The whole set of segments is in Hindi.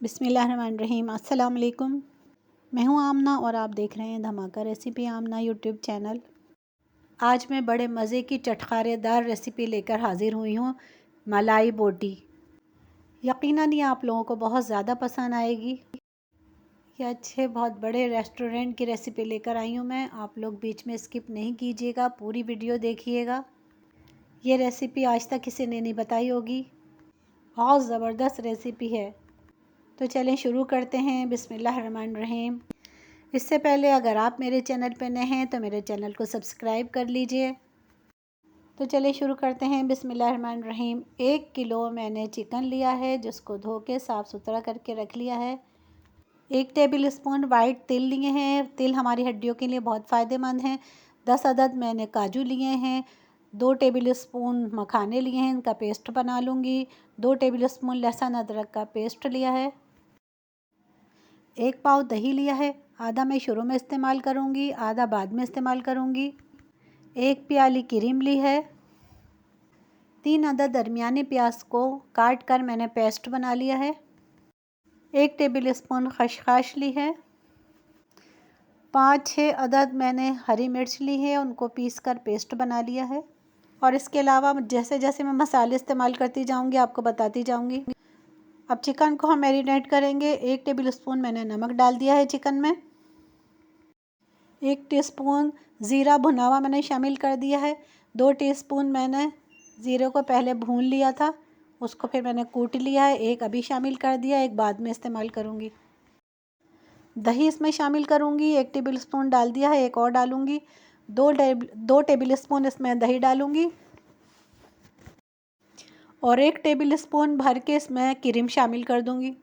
बिस्मिल्लाहिर्रहमानिर्रहीम। अस्सलाम वालेकुम। मैं हूं आमना और आप देख रहे हैं धमाका रेसिपी आमना यूट्यूब चैनल। आज मैं बड़े मज़े की चटखारेदार रेसिपी लेकर हाज़िर हुई हूं, मलाई बोटी। यकीनन ये आप लोगों को बहुत ज़्यादा पसंद आएगी। ये अच्छे बहुत बड़े रेस्टोरेंट की रेसिपी लेकर आई हूं मैं। आप लोग बीच में स्किप नहीं कीजिएगा, पूरी वीडियो देखिएगा। ये रेसिपी आज तक किसी ने नहीं बताई होगी। बहुत ज़बरदस्त रेसिपी है। तो चलें शुरू करते हैं। बिस्मिल्लाहिर्रहमानिर्रहीम। इससे पहले अगर आप मेरे चैनल पर नए हैं तो मेरे चैनल को सब्सक्राइब कर लीजिए। तो चलिए शुरू करते हैं। बिस्मिल्लाहिर्रहमानिर्रहीम। 1 किलो मैंने चिकन लिया है, जिसको धो के साफ़ सुथरा करके रख लिया है। 1 टेबल स्पून वाइट तिल लिए हैं। तिल हमारी हड्डियों के लिए बहुत फ़ायदेमंद हैं। 10 अदद मैंने काजू लिए हैं। 2 टेबल स्पून मखाने लिए हैं, इनका पेस्ट बना लूँगी। 2 टेबल स्पून लहसुन अदरक का पेस्ट लिया है। 1 पाव दही लिया है। आधा मैं शुरू में इस्तेमाल करूँगी, आधा बाद में इस्तेमाल करूँगी। 1 प्याली क्रीम ली है। 3 अदद दरमियाने प्याज को काट कर मैंने पेस्ट बना लिया है। 1 टेबल स्पून खसखस ली है। 5-6 अदद मैंने हरी मिर्च ली है, उनको पीस कर पेस्ट बना लिया है। और इसके अलावा जैसे जैसे मैं मसाले इस्तेमाल करती जाऊँगी आपको बताती जाऊँगी। अब चिकन को हम मैरिनेट करेंगे। 1 टेबल स्पून मैंने नमक डाल दिया है चिकन में। 1 टीस्पून ज़ीरा भुना हुआ मैंने शामिल कर दिया है। 2 टीस्पून मैंने ज़ीरे को पहले भून लिया था, उसको फिर मैंने कूट लिया है। 1 अभी शामिल कर दिया, 1 बाद में इस्तेमाल करूँगी। दही इसमें शामिल करूँगी। 1 टेबल स्पून डाल दिया है, 1 और डालूँगी। 2 टेबल स्पून इसमें दही डालूँगी और 1 टेबल स्पून भर के इसमें क्रीम शामिल कर दूँगी।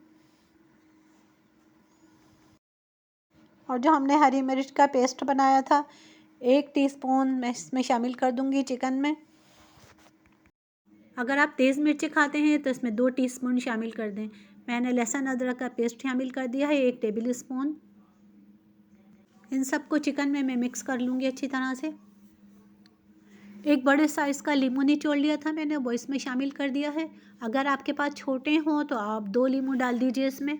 और जो हमने हरी मिर्च का पेस्ट बनाया था 1 टीस्पून मैं इसमें शामिल कर दूंगी चिकन में। अगर आप तेज़ मिर्ची खाते हैं तो इसमें 2 टीस्पून शामिल कर दें। मैंने लहसुन अदरक का पेस्ट शामिल कर दिया है 1 टेबल स्पून। इन सबको चिकन में मैं मिक्स कर लूँगी अच्छी तरह से। एक बड़े साइज़ का लीमू निचोड़ लिया था मैंने, वो इसमें शामिल कर दिया है। अगर आपके पास छोटे हों तो आप 2 लीमू डाल दीजिए इसमें।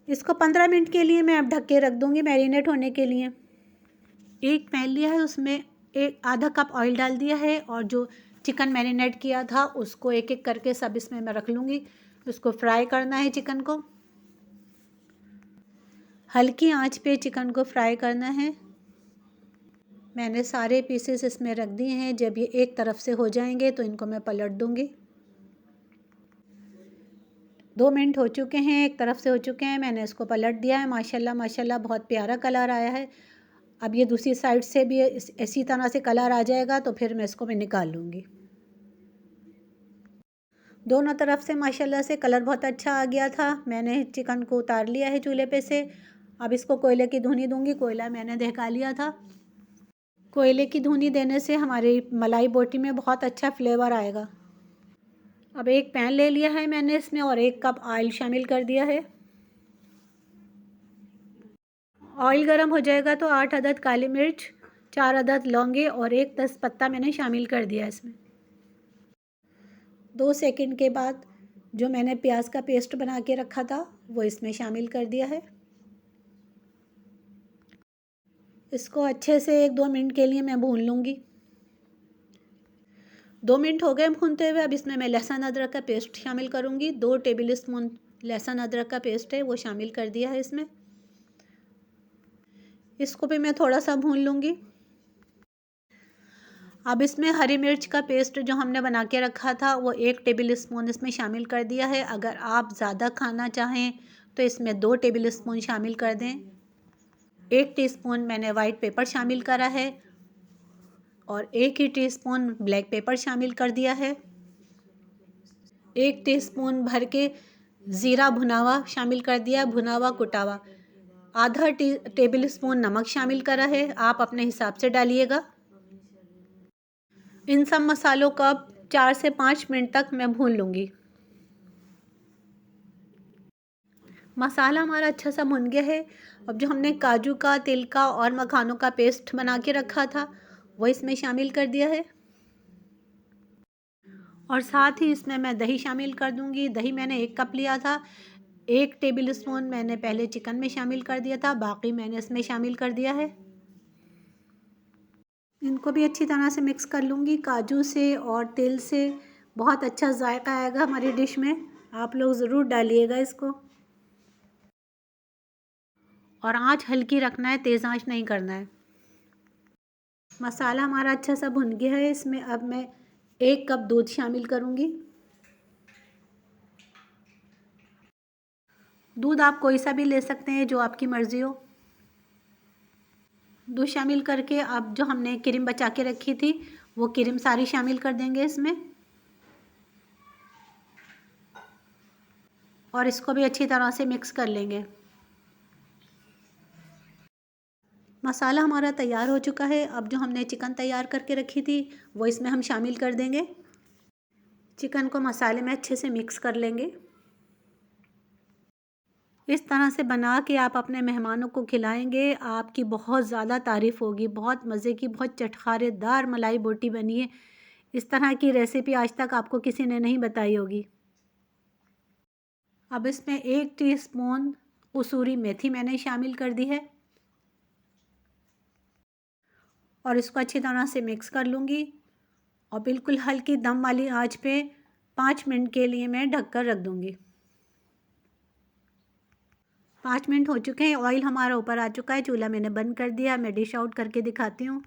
इसको 15 मिनट के लिए मैं अब ढक के रख दूँगी मैरिनेट होने के लिए। एक पैन लिया है, उसमें आधा कप ऑयल डाल दिया है और जो चिकन मैरिनेट किया था उसको एक एक करके सब इसमें मैं रख लूँगी। उसको फ्राई करना है चिकन को। हल्की आंच पे चिकन को फ्राई करना है। मैंने सारे पीसेस इसमें रख दिए हैं। जब ये एक तरफ से हो जाएंगे तो इनको मैं पलट दूँगी। 2 मिनट हो चुके हैं, एक तरफ से हो चुके हैं, मैंने इसको पलट दिया है। माशाल्लाह माशाल्लाह बहुत प्यारा कलर आया है। अब ये दूसरी साइड से भी इसी तरह से कलर आ जाएगा तो फिर मैं इसको निकाल लूँगी। दोनों तरफ से माशाल्लाह से कलर बहुत अच्छा आ गया था। मैंने चिकन को उतार लिया है चूल्हे पे से। अब इसको कोयले की धुनी दूँगी। कोयला मैंने दहका लिया था। कोयले की धुनी देने से हमारी मलाई बोटी में बहुत अच्छा फ्लेवर आएगा। अब एक पैन ले लिया है मैंने इसमें और 1 कप ऑयल शामिल कर दिया है। ऑयल गर्म हो जाएगा तो 8 अदद काली मिर्च, 4 अदद लौंगे और 1 तेज़पत्ता मैंने शामिल कर दिया इसमें। 2 सेकंड के बाद जो मैंने प्याज का पेस्ट बना के रखा था वो इसमें शामिल कर दिया है। इसको अच्छे से 1-2 मिनट के लिए मैं भून लूँगी। 2 मिनट हो गए भूनते हुए। अब इसमें मैं लहसुन अदरक का पेस्ट शामिल करूँगी। 2 टेबल स्पून लहसुन अदरक का पेस्ट है वो शामिल कर दिया है इसमें। इसको भी मैं थोड़ा सा भून लूँगी। अब इसमें हरी मिर्च का पेस्ट जो हमने बना के रखा था वो 1 टेबल स्पून इसमें शामिल कर दिया है। अगर आप ज़्यादा खाना चाहें तो इसमें 2 टेबल स्पून शामिल कर दें। 1 टीस्पून मैंने वाइट पेपर शामिल करा है और 1 ही टीस्पून ब्लैक पेपर शामिल कर दिया है। 1 टीस्पून भर के ज़ीरा भुना हुआ शामिल कर दिया, भुना हुआ कुटा हुआ। आधा टेबल स्पून नमक शामिल करा है, आप अपने हिसाब से डालिएगा। इन सब मसालों को अब 4 से 5 मिनट तक मैं भून लूँगी। मसाला हमारा अच्छा सा भुन गया है। अब जो हमने काजू का, तिल का और मखानों का पेस्ट बना के रखा था वो इसमें शामिल कर दिया है और साथ ही इसमें मैं दही शामिल कर दूंगी। दही मैंने 1 कप लिया था, 1 टेबल स्पून मैंने पहले चिकन में शामिल कर दिया था, बाकी मैंने इसमें शामिल कर दिया है। इनको भी अच्छी तरह से मिक्स कर लूँगी। काजू से और तिल से बहुत अच्छा जायका आएगा हमारी डिश में। आप लोग ज़रूर डालिएगा इसको। और आंच हल्की रखना है, तेज़ आंच नहीं करना है। मसाला हमारा अच्छा सा भुन गया है। इसमें अब मैं 1 कप दूध शामिल करूँगी। दूध आप कोई सा भी ले सकते हैं, जो आपकी मर्ज़ी हो। दूध शामिल करके अब जो हमने क्रीम बचा के रखी थी, वो क्रीम सारी शामिल कर देंगे इसमें। और इसको भी अच्छी तरह से मिक्स कर लेंगे। मसाला हमारा तैयार हो चुका है। अब जो हमने चिकन तैयार करके रखी थी, वो इसमें हम शामिल कर देंगे। चिकन को मसाले में अच्छे से मिक्स कर लेंगे। इस तरह से बना के आप अपने मेहमानों को खिलाएंगे, आपकी बहुत ज़्यादा तारीफ़ होगी। बहुत मज़े की, बहुत चटखारेदार मलाई बोटी बनी है। इस तरह की रेसिपी आज तक आपको किसी ने नहीं बताई होगी। अब इसमें 1 टीस्पून कसूरी मेथी मैंने शामिल कर दी है और इसको अच्छी तरह से मिक्स कर लूँगी। और बिल्कुल हल्की दम वाली आंच पे 5 मिनट के लिए मैं ढककर रख दूँगी। 5 मिनट हो चुके हैं। ऑयल हमारा ऊपर आ चुका है। चूल्हा मैंने बंद कर दिया। मैं डिश आउट करके दिखाती हूँ।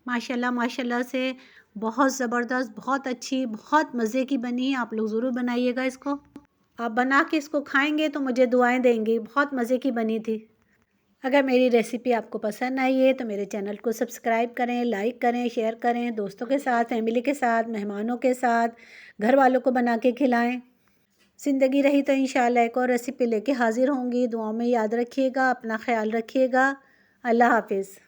माशाल्लाह माशाल्लाह से बहुत ज़बरदस्त, बहुत अच्छी, बहुत मज़े की बनी है। आप लोग ज़रूर बनाइएगा इसको। आप बना के इसको खाएंगे तो मुझे दुआएं देंगे। बहुत मज़े की बनी थी। अगर मेरी रेसिपी आपको पसंद आई है तो मेरे चैनल को सब्सक्राइब करें, लाइक करें, शेयर करें। दोस्तों के साथ, फैमिली के साथ, मेहमानों के साथ, घर वालों को बना के खिलाएं। ज़िंदगी रही तो इंशाल्लाह एक और रेसिपी लेके हाज़िर होंगी। दुआओं में याद रखिएगा, अपना ख्याल रखिएगा। अल्लाह हाफिज़।